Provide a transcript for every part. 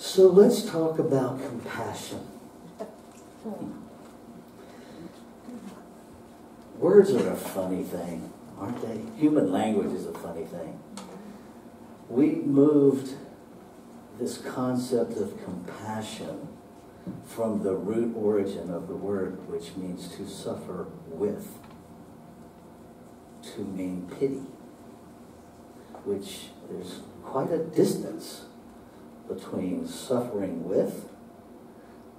So let's talk about compassion. Words are a funny thing, aren't they? Human language is a funny thing. We moved this concept of compassion from the root origin of the word, which means to suffer with, to mean pity, which there's quite a distance between suffering with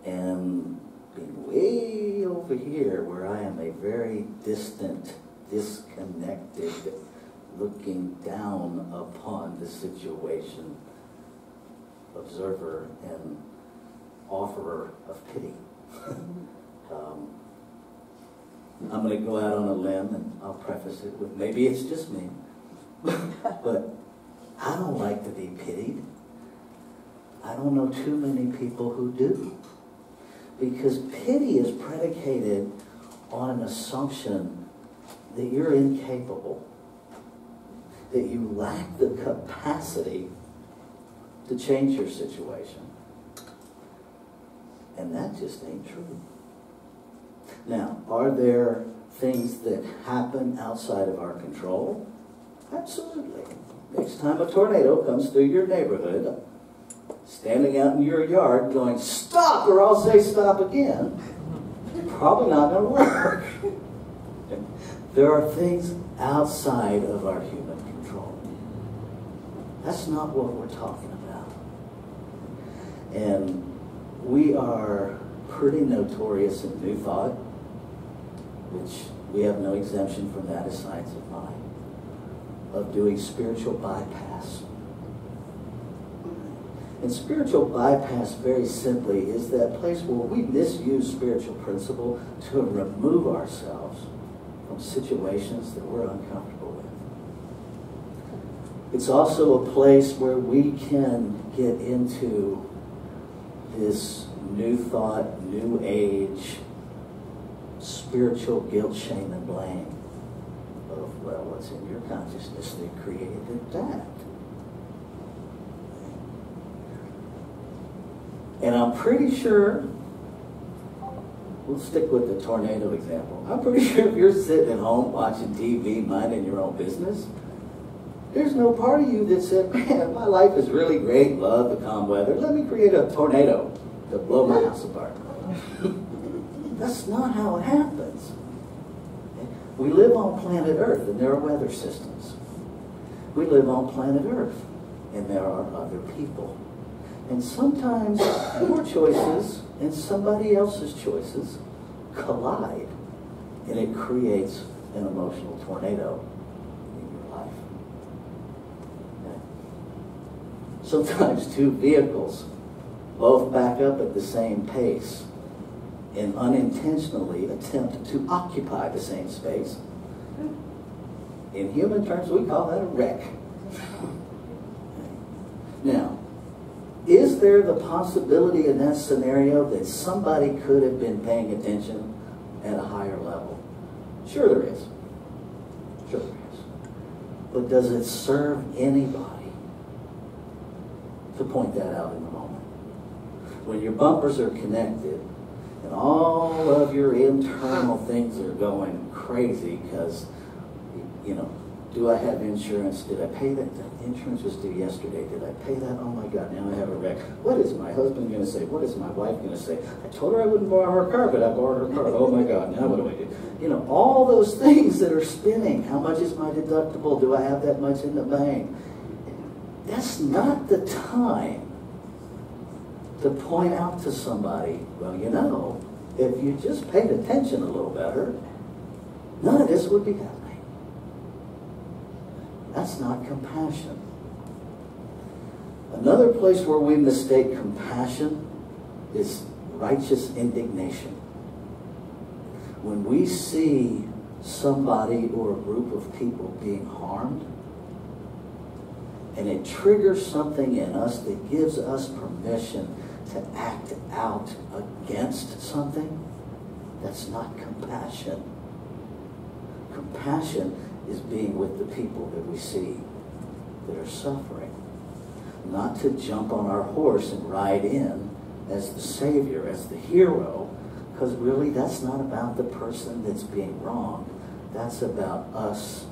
and being way over here where I am a very distant, disconnected, looking down upon the situation, observer and offerer of pity. I'm going to go out on a limb and I'll preface it with maybe it's just me, but I don't like to be pitied. I don't know too many people who do. Because pity is predicated on an assumption that you're incapable, that you lack the capacity to change your situation. And that just ain't true. Now, are there things that happen outside of our control? Absolutely. Next time a tornado comes through your neighborhood, standing out in your yard going, stop, or I'll say stop again, probably not going to work. There are things outside of our human control. That's not what we're talking about. And we are pretty notorious in New Thought, which we have no exemption from that as science of mind, of doing spiritual bypass. And spiritual bypass, very simply, is that place where we misuse spiritual principle to remove ourselves from situations that we're uncomfortable with. It's also a place where we can get into this new thought, new age, spiritual guilt, shame, and blame of, well, what's in your consciousness that created that? And I'm pretty sure, we'll stick with the tornado example. I'm pretty sure if you're sitting at home watching TV, minding your own business, there's no part of you that said, man, my life is really great, love the calm weather. Let me create a tornado to blow my house apart. That's not how it happens. We live on planet Earth, and there are weather systems. We live on planet Earth, and there are other people. And sometimes your choices and somebody else's choices collide, and it creates an emotional tornado in your life. Okay. Sometimes two vehicles both back up at the same pace and unintentionally attempt to occupy the same space. In human terms, we call that a wreck. Now, is there the possibility in that scenario that somebody could have been paying attention at a higher level? Sure there is. Sure there is. But does it serve anybody to point that out in the moment? When your bumpers are connected and all of your internal things are going crazy because, you know, do I have insurance? Did I pay that? The insurance was due yesterday. Did I pay that? Oh my God, now I have a wreck. What is my husband going to say? What is my wife going to say? I told her I wouldn't borrow her car, but I borrowed her car. Oh my God, now what do I do? You know, all those things that are spinning. How much is my deductible? Do I have that much in the bank? That's not the time to point out to somebody, well, you know, if you just paid attention a little better, none of this would be happening. That's not compassion. Another place where we mistake compassion is righteous indignation. When we see somebody or a group of people being harmed, and it triggers something in us that gives us permission to act out against something, that's not compassion. Compassion is being with the people that we see that are suffering. not to jump on our horse and ride in as the savior, as the hero, because really that's not about the person that's being wronged. That's about us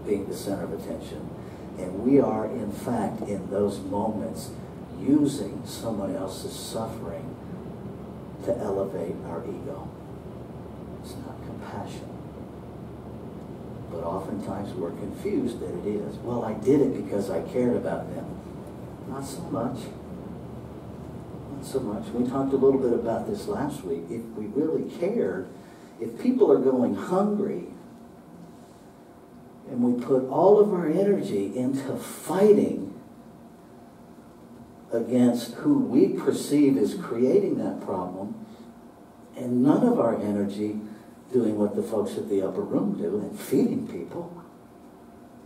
being the center of attention. And we are, in fact, in those moments, using someone else's suffering to elevate our ego. It's not compassion. But oftentimes we're confused that it is. Well, I did it because I cared about them. Not so much. Not so much. We talked a little bit about this last week. If we really cared, if people are going hungry, and we put all of our energy into fighting against who we perceive as creating that problem, and none of our energy doing what the folks at the upper room do and feeding people,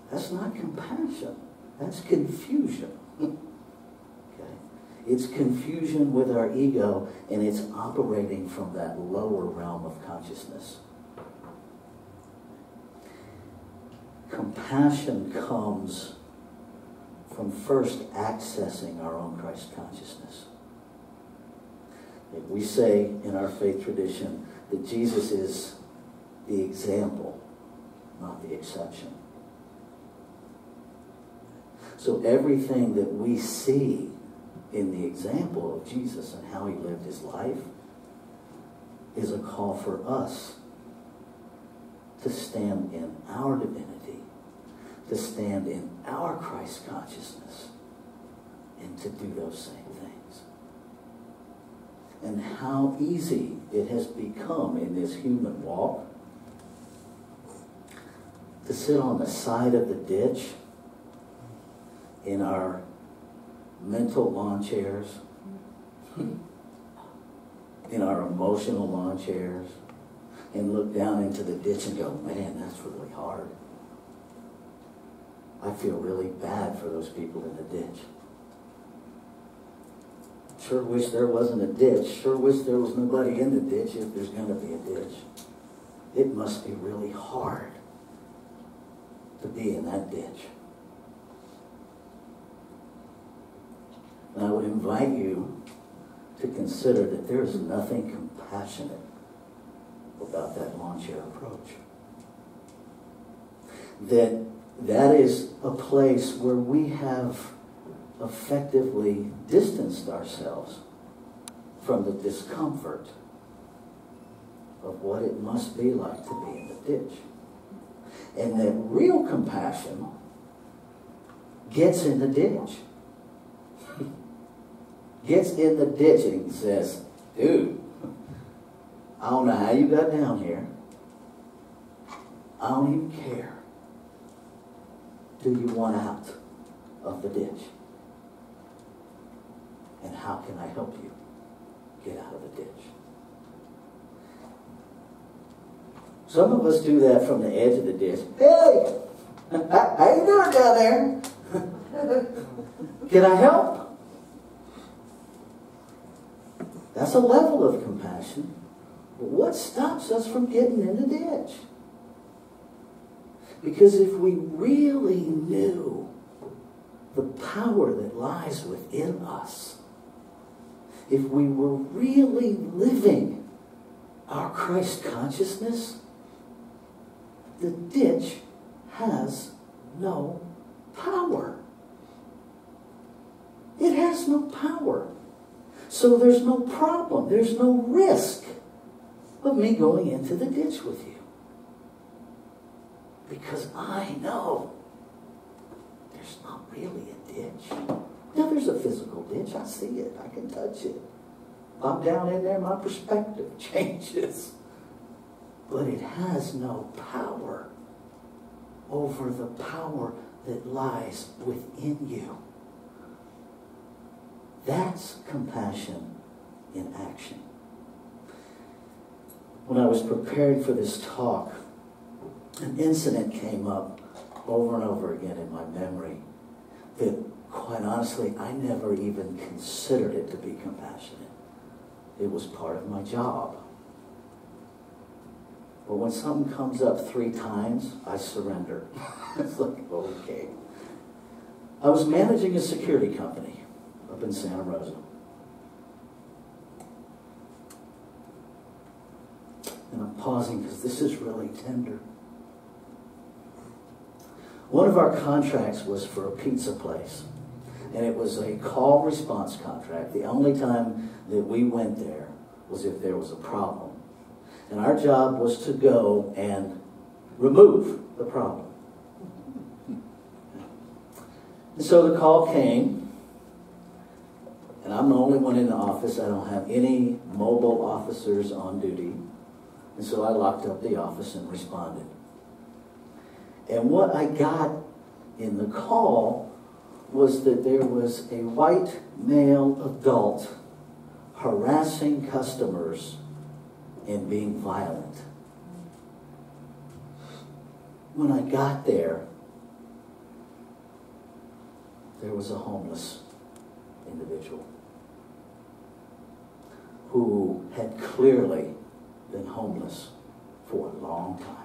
that's not compassion. That's confusion. Okay? It's confusion with our ego, and it's operating from that lower realm of consciousness. Compassion comes from first accessing our own Christ consciousness. We say in our faith tradition that Jesus is the example, not the exception. So everything that we see in the example of Jesus and how he lived his life is a call for us to stand in our divinity, to stand in our Christ consciousness, and to do those same things. And how easy it has become in this human walk to sit on the side of the ditch in our mental lawn chairs, in our emotional lawn chairs, and look down into the ditch and go, man, that's really hard. I feel really bad for those people in the ditch. Sure wish there wasn't a ditch. Sure wish there was nobody in the ditch if there's going to be a ditch. It must be really hard to be in that ditch. And I would invite you to consider that there is nothing compassionate about that lawn chair approach. That is a place where we have effectively distanced ourselves from the discomfort of what it must be like to be in the ditch. And that real compassion gets in the ditch. Gets in the ditch and says, dude, I don't know how you got down here. I don't even care. Do you want out of the ditch? And how can I help you get out of the ditch? Some of us do that from the edge of the ditch. Hey, how you doing down there? Can I help? That's a level of compassion. But what stops us from getting in the ditch? Because if we really knew the power that lies within us, if we were really living our Christ consciousness, the ditch has no power. It has no power. So there's no problem, there's no risk of me going into the ditch with you. Because I know there's not really a ditch. Now there's a physical ditch, I see it, I can touch it. If I'm down in there, my perspective changes. But it has no power over the power that lies within you. That's compassion in action. When I was preparing for this talk, an incident came up over and over again in my memory that, quite honestly, I never even considered it to be compassionate. It was part of my job. But when something comes up 3 times, I surrender. It's like, okay. I was managing a security company up in Santa Rosa. And I'm pausing because this is really tender. One of our contracts was for a pizza place. And it was a call response contract. The only time that we went there was if there was a problem. And our job was to go and remove the problem. And so the call came, and I'm the only one in the office. I don't have any mobile officers on duty. And so I locked up the office and responded. And what I got in the call was that there was a white male adult harassing customers and being violent. When I got there, there was a homeless individual who had clearly been homeless for a long time.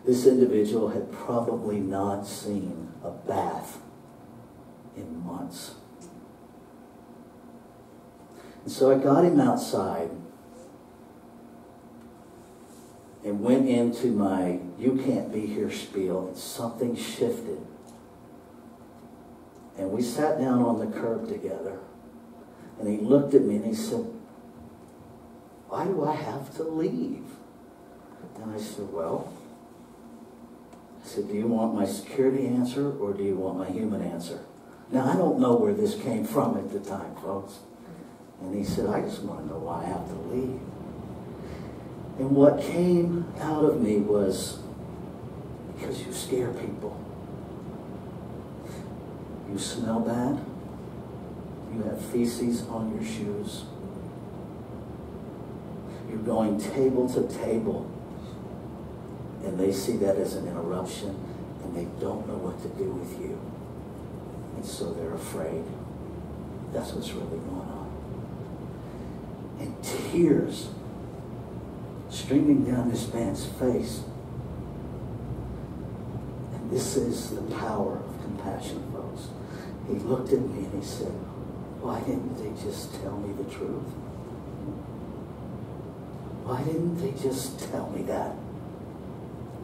This individual had probably not seen a bath in months. And so I got him outside and went into my "you can't be here" spiel, and something shifted. And we sat down on the curb together, and he looked at me and he said, "Why do I have to leave?" And I said, "Well," I said, "do you want my security answer or do you want my human answer?" Now, I don't know where this came from at the time, folks. And he said, "I just want to know why I have to leave." And what came out of me was, because you scare people. You smell bad. You have feces on your shoes. You're going table to table. And they see that as an interruption, and they don't know what to do with you. And so they're afraid. That's what's really going on. And tears streaming down this man's face. And this is the power of compassion, folks. He looked at me and he said, "Why didn't they just tell me the truth? Why didn't they just tell me that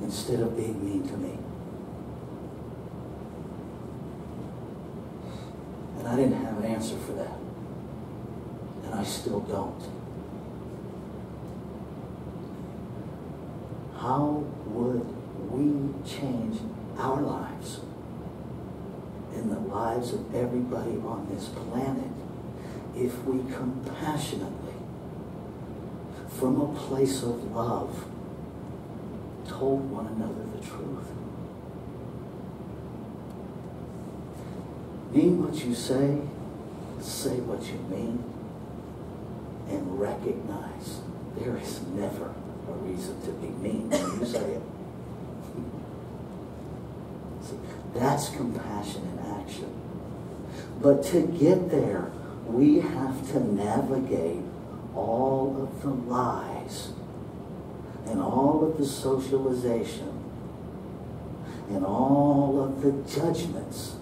instead of being mean to me?" And I didn't have an answer for that. And I still don't. How would we change our lives and the lives of everybody on this planet if we compassionately, from a place of love, told one another the truth? Mean what you say what you mean, and recognize there is never a reason to be mean when you say it. See, that's compassion in action. But to get there, we have to navigate all of the lies and all of the socialization and all of the judgments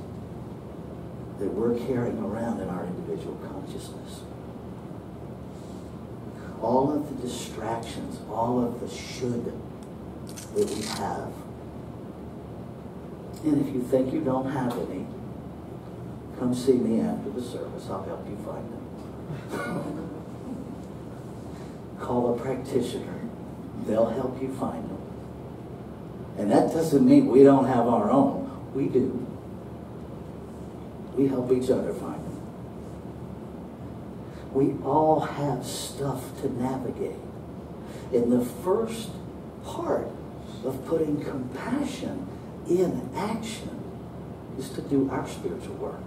that we're carrying around in our individual consciousness. All of the distractions, all of the should that we have. And if you think you don't have any, come see me after the service. I'll help you find them. Call a practitioner. They'll help you find them. And that doesn't mean we don't have our own. We do. We help each other find them. We all have stuff to navigate. And the first part of putting compassion in action is to do our spiritual work,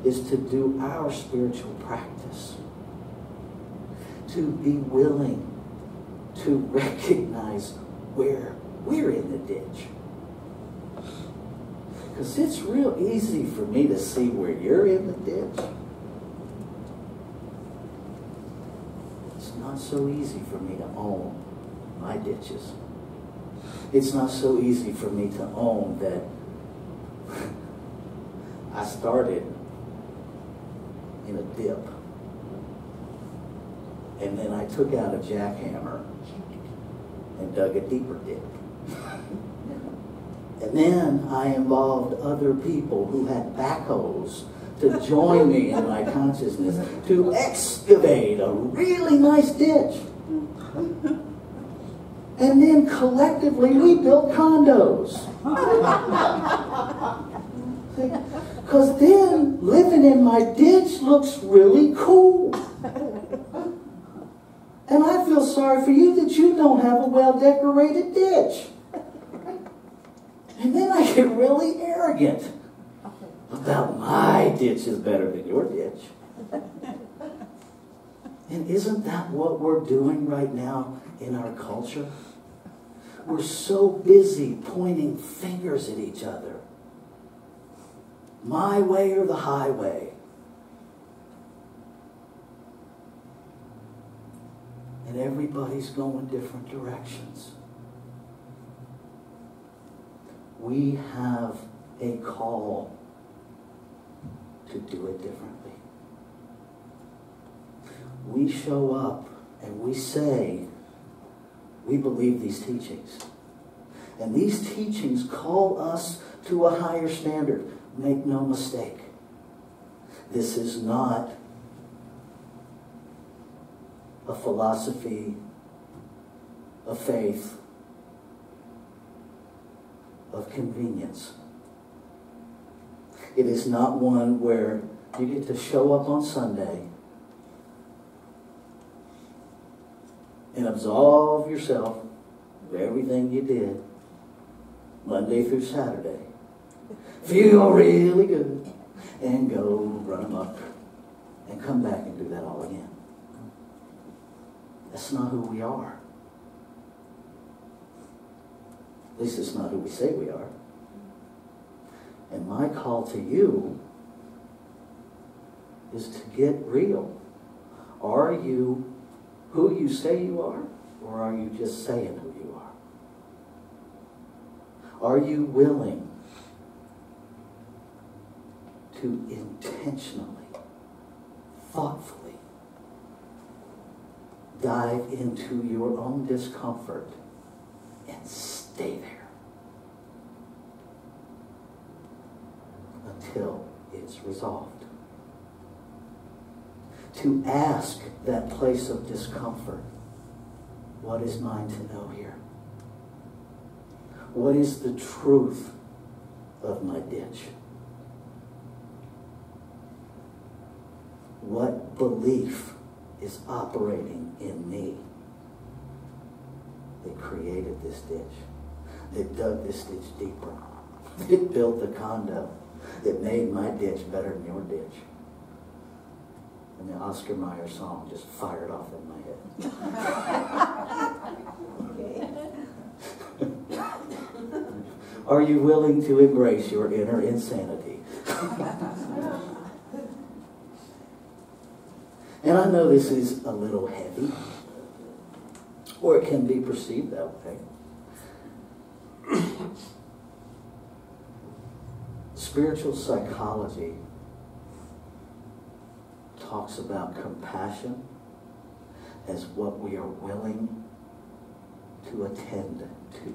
is to do our spiritual practice, to be willing to recognize where we're in the ditch. Because it's real easy for me to see where you're in the ditch. It's not so easy for me to own my ditches. It's not so easy for me to own that I started in a dip. And then I took out a jackhammer and dug a deeper dip. And then I involved other people who had backhoes to join me in my consciousness to excavate a really nice ditch. And then collectively we built condos. Because then living in my ditch looks really cool. And I feel sorry for you that you don't have a well-decorated ditch. And then I get really arrogant about my ditch is better than your ditch. And isn't that what we're doing right now in our culture? We're so busy pointing fingers at each other. My way or the highway. And everybody's going different directions. We have a call to do it differently. We show up and we say, we believe these teachings. And these teachings call us to a higher standard. Make no mistake. This is not a philosophy, a faith, of convenience. It is not one where you get to show up on Sunday and absolve yourself of everything you did Monday through Saturday. Feel really good and go run amok and come back and do that all again. That's not who we are. At least it's not who we say we are. And my call to you is to get real. Are you who you say you are, or are you just saying who you are? Are you willing to intentionally, thoughtfully dive into your own discomfort and stay there until it's resolved? To ask that place of discomfort, what is mine to know here? What is the truth of my ditch? What belief is operating in me that created this ditch, that dug this ditch deeper, that built the condo, that made my ditch better than your ditch? And the Oscar Mayer song just fired off in my head. Are you willing to embrace your inner insanity? And I know this is a little heavy, or it can be perceived that way. Spiritual psychology talks about compassion as what we are willing to attend to,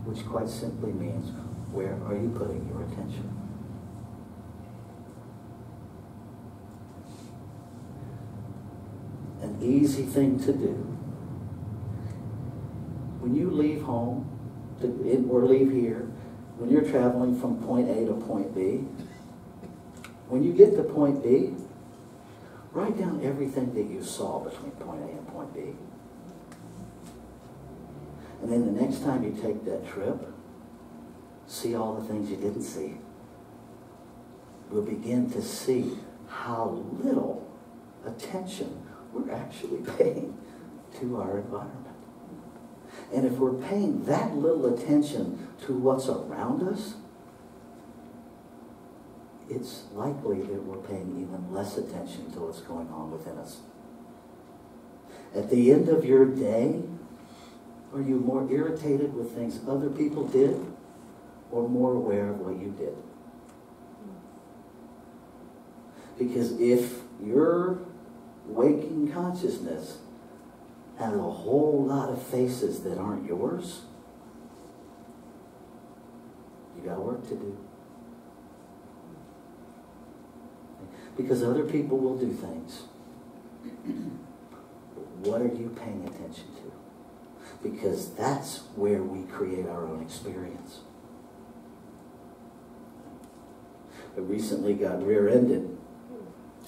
which quite simply means, where are you putting your attention? An easy thing to do. When you leave home, or leave here, when you're traveling from point A to point B, when you get to point B, write down everything that you saw between point A and point B. And then the next time you take that trip, see all the things you didn't see. You'll begin to see how little attention we're actually paying to our environment. And if we're paying that little attention to what's around us, it's likely that we're paying even less attention to what's going on within us. At the end of your day, are you more irritated with things other people did or more aware of what you did. Because if your waking consciousness has a whole lot of faces that aren't yours, you got work to do. Because other people will do things. But what are you paying attention to? Because that's where we create our own experience. I recently got rear-ended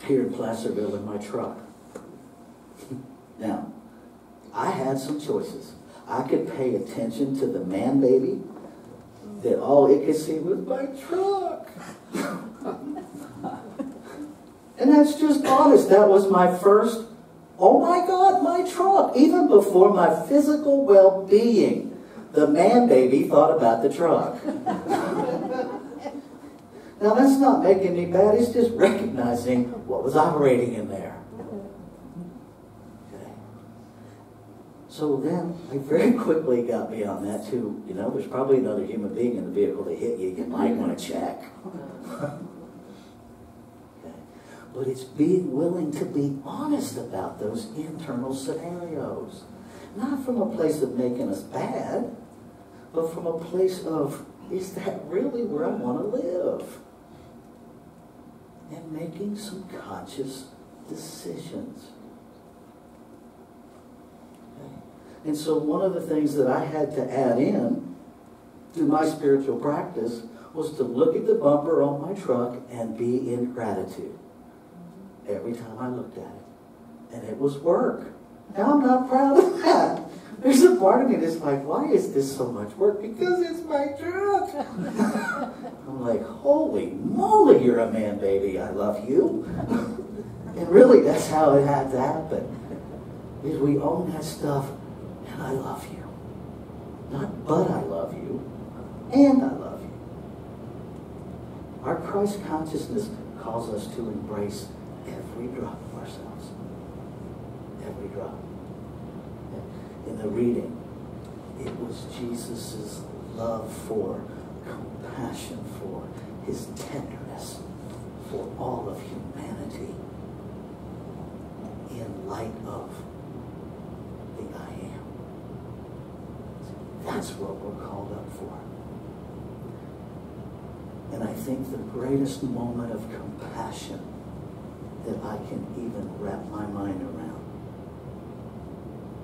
here in Placerville in my truck. Now, I had some choices. I could pay attention to the man baby that all it could see was my truck. And that's just honest. That was my first, oh my God, my truck. Even before my physical well-being, the man baby thought about the truck. Now that's not making me bad. It's just recognizing what was operating in there. Okay. So then, I very quickly got beyond that to, there's probably another human being in the vehicle that hit you. You might want to check. But it's being willing to be honest about those internal scenarios. Not from a place of making us bad, but from a place of, is that really where I want to live? And making some conscious decisions. Okay. And so one of the things that I had to add in to my spiritual practice was to look at the bumper on my truck and be in gratitude every time I looked at it. And it was work. Now I'm not proud of that. There's a part of me that's like, why is this so much work? Because it's my truck. I'm like, holy moly, you're a man, baby. I love you. And really, that's how it had to happen. Is we own that stuff, and I love you. Not but I love you, and I love you. Our Christ consciousness calls us to embrace every drop of ourselves. Every drop. In the reading, it was Jesus' love for, compassion for, his tenderness for all of humanity in light of the I am. That's what we're called up for. And I think the greatest moment of compassion that I can even wrap my mind around,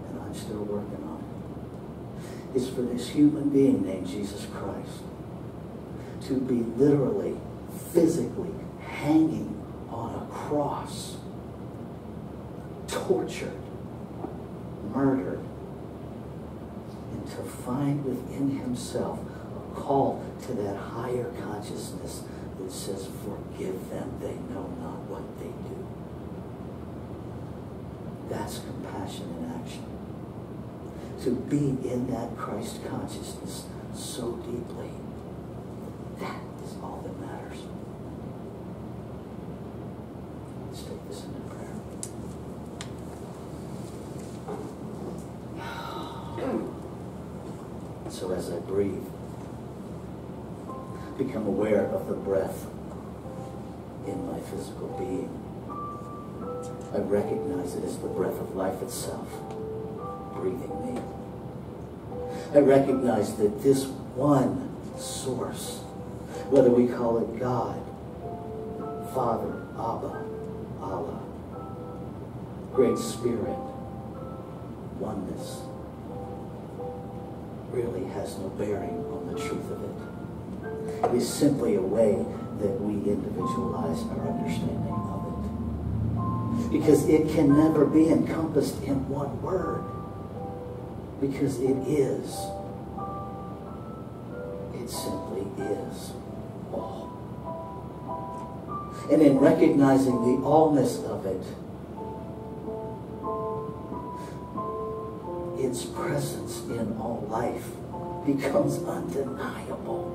and I'm still working on it, is for this human being named Jesus Christ to be literally, physically hanging on a cross, tortured, murdered, and to find within himself a call to that higher consciousness that says, forgive them, they know not what they do. That's compassion in action. To be in that Christ consciousness so deeply, that is all that matters. Let's take this into prayer. So as I breathe, become aware of the breath in my physical being. I recognize it as the breath of life itself, breathing me. I recognize that this one source, whether we call it God, Father, Abba, Allah, Great Spirit, oneness, really has no bearing on the truth of it. It is simply a way that we individualize our understanding of it. Because it can never be encompassed in one word. Because it is. It simply is all. And in recognizing the allness of it, its presence in all life becomes undeniable.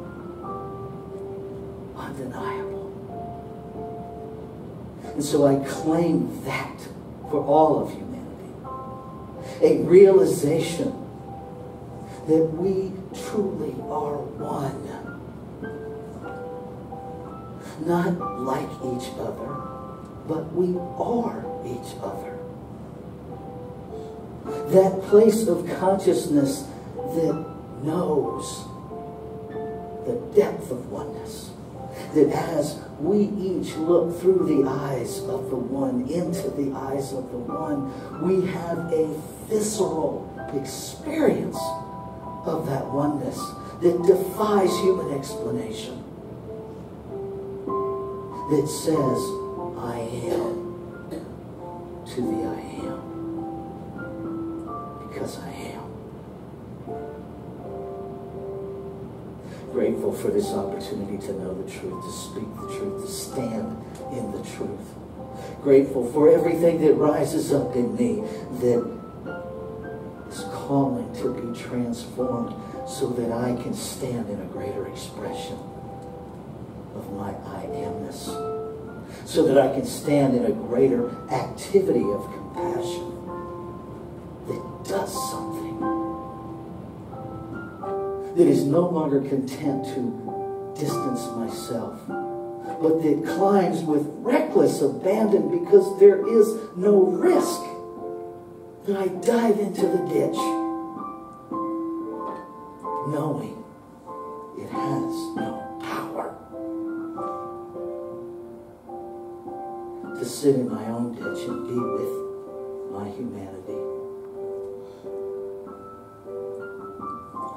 Undeniable. And so I claim that for all of humanity. A realization that we truly are one. not like each other, but we are each other. That place of consciousness that knows the depth of oneness. That as we each look through the eyes of the one, into the eyes of the one, we have a visceral experience of that oneness that defies human explanation. That says, I am to the I am. Because I am. Grateful for this opportunity to know the truth, to speak the truth, to stand in the truth. Grateful for everything that rises up in me that is calling to be transformed so that I can stand in a greater expression of my I amness. So that I can stand in a greater activity of compassion that does something. That is no longer content to distance myself, but that climbs with reckless abandon because there is no risk that I dive into the ditch, knowing it has no power. To sit in my own ditch and be with my humanity.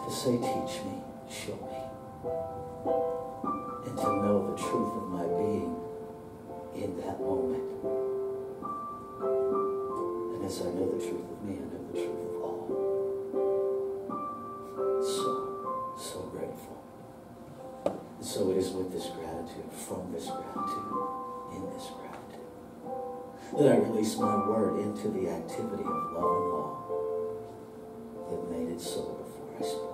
To say, teach me, show me. And to know the truth of my being in that moment. And as I know the truth of me, I know the truth of all. So grateful. And so it is with this gratitude, from this gratitude, in this gratitude, that I release my word into the activity of love and law that made it so before I spoke.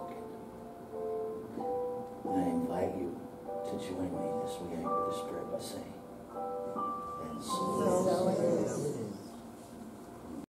And I invite you to join me as we anchor this prayer by saying, and so it is.